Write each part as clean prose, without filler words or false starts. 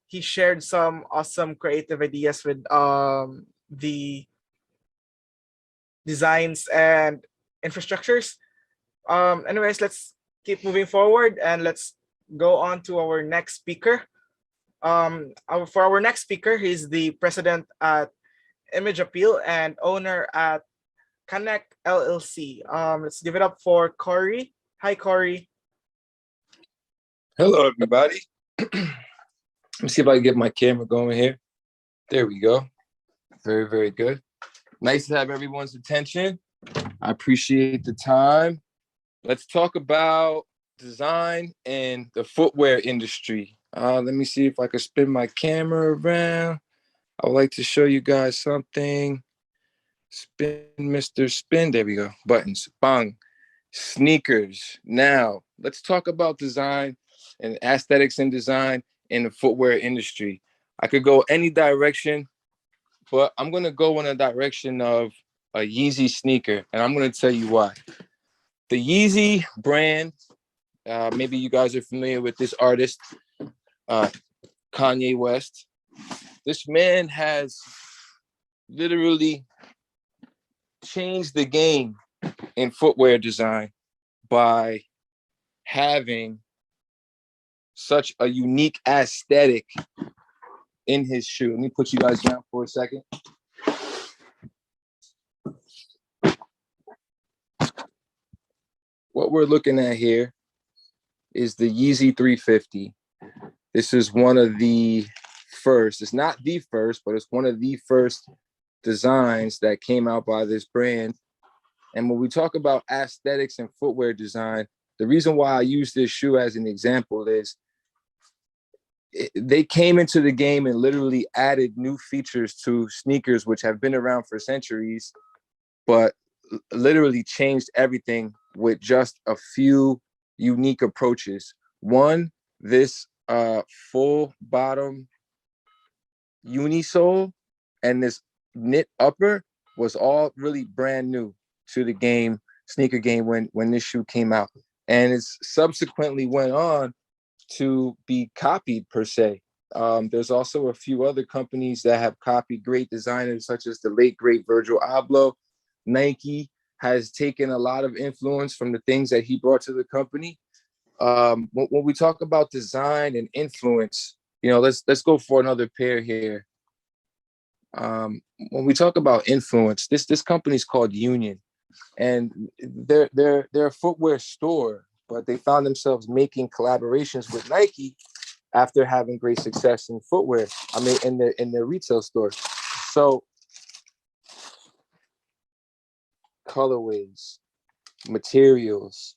He shared some awesome creative ideas with the designs and infrastructures. Anyways, let's keep moving forward and let's go on to our next speaker. For our next speaker, he's the president at ImageAppeal and owner at Connect LLC. Let's give it up for Corey. Hi, Corey. Hello, everybody. Let me see if I can get my camera going here. There we go. Very, very good. Nice to have everyone's attention. I appreciate the time. Let's talk about design and the footwear industry. Let me see if I can spin my camera around. I would like to show you guys something. Spin, Mr. Spin. There we go. Buttons. Bang. Sneakers. Now, let's talk about design and aesthetics and design in the footwear industry. I could go any direction, but I'm going to go in a direction of a Yeezy sneaker, and I'm going to tell you why. The Yeezy brand, maybe you guys are familiar with this artist, Kanye West. This man has literally changed the game in footwear design by having such a unique aesthetic in his shoe. Let me put you guys down for a second. What we're looking at here is the Yeezy 350. This is one of the first, it's not the first, but it's one of the first designs that came out by this brand. And when we talk about aesthetics and footwear design, the reason why I use this shoe as an example is they came into the game and literally added new features to sneakers, which have been around for centuries, but literally changed everything with just a few unique approaches. One, this full bottom unisole and this knit upper was all really brand new to the game, sneaker game, when this shoe came out. And it's subsequently went on to be copied per se. There's also a few other companies that have copied great designers, such as the late great Virgil Abloh. Nike has taken a lot of influence from the things that he brought to the company. When we talk about design and influence, you know, let's go for another pair here. When we talk about influence, this company is called Union, and they're a footwear store, but they found themselves making collaborations with Nike after having great success in footwear. I mean, in their retail store. So colorways, materials,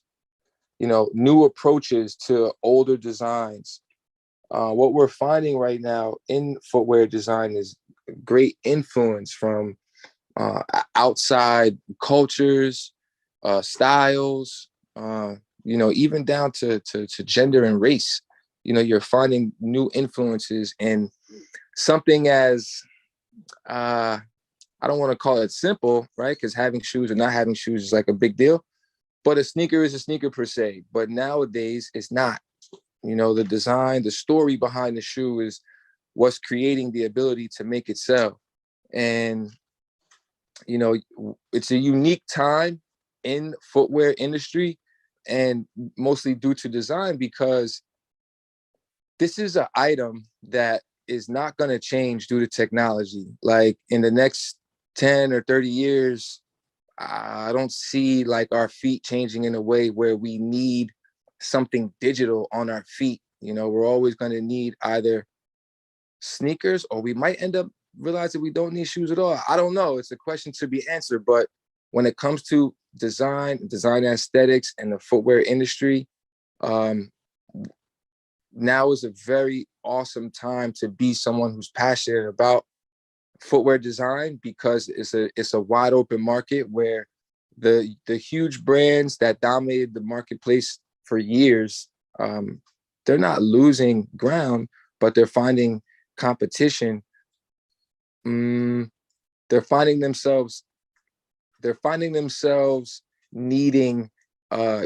you know, new approaches to older designs. What we're finding right now in footwear design is great influence from outside cultures, styles, even down to gender and race. You're finding new influences in something as I don't want to call it simple, right? Because having shoes or not having shoes is like a big deal. But a sneaker is a sneaker per se. But nowadays, it's not. The design, the story behind the shoe is what's creating the ability to make it sell. And, it's a unique time in footwear industry, and mostly due to design, because this is an item that is not going to change due to technology. Like in the next 10 or 30 years, I don't see like our feet changing in a way where we need something digital on our feet. We're always going to need either sneakers, or we might end up realizing we don't need shoes at all. I don't know. It's a question to be answered. But when it comes to design aesthetics, and the footwear industry, now is a very awesome time to be someone who's passionate about footwear design, because it's a wide open market where the huge brands that dominated the marketplace for years, they're not losing ground, but they're finding competition. They're finding themselves needing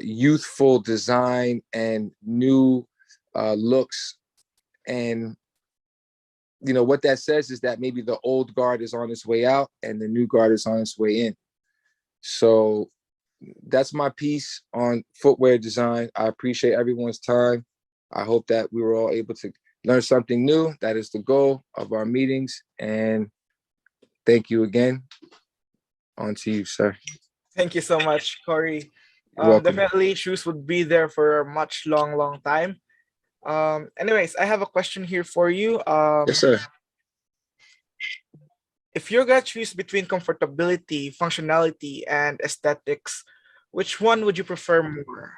youthful design and new looks. And what that says is that maybe the old guard is on its way out and the new guard is on its way in. So that's my piece on footwear design. I appreciate everyone's time. I hope that we were all able to learn something new. That is the goal of our meetings. And thank you again. On to you, sir. Thank you so much, Corey. You're welcome. Definitely shoes would be there for a much long time. Anyways, I have a question here for you. Yes, sir. If you're gonna choose between comfortability, functionality, and aesthetics, which one would you prefer more?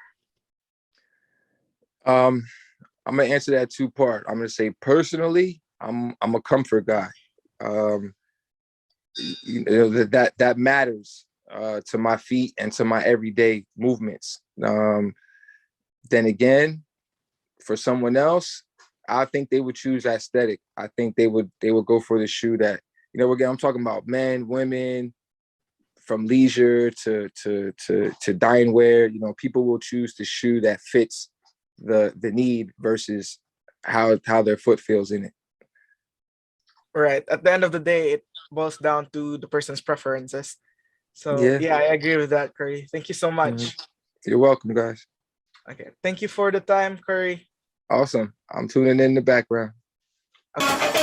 I'm gonna answer that two-part. I'm gonna say personally, I'm a comfort guy. That matters to my feet and to my everyday movements. Then again, for someone else, I think they would choose aesthetic. I think they would go for the shoe that, again, I'm talking about men, women, from leisure to dine wear. People will choose the shoe that fits the need versus how their foot feels in it. Right. At the end of the day, it boils down to the person's preferences. So yeah, I agree with that, Curry. Thank you so much. You're welcome, guys. Okay. Thank you for the time, Curry. Awesome. I'm tuning in the background. Okay.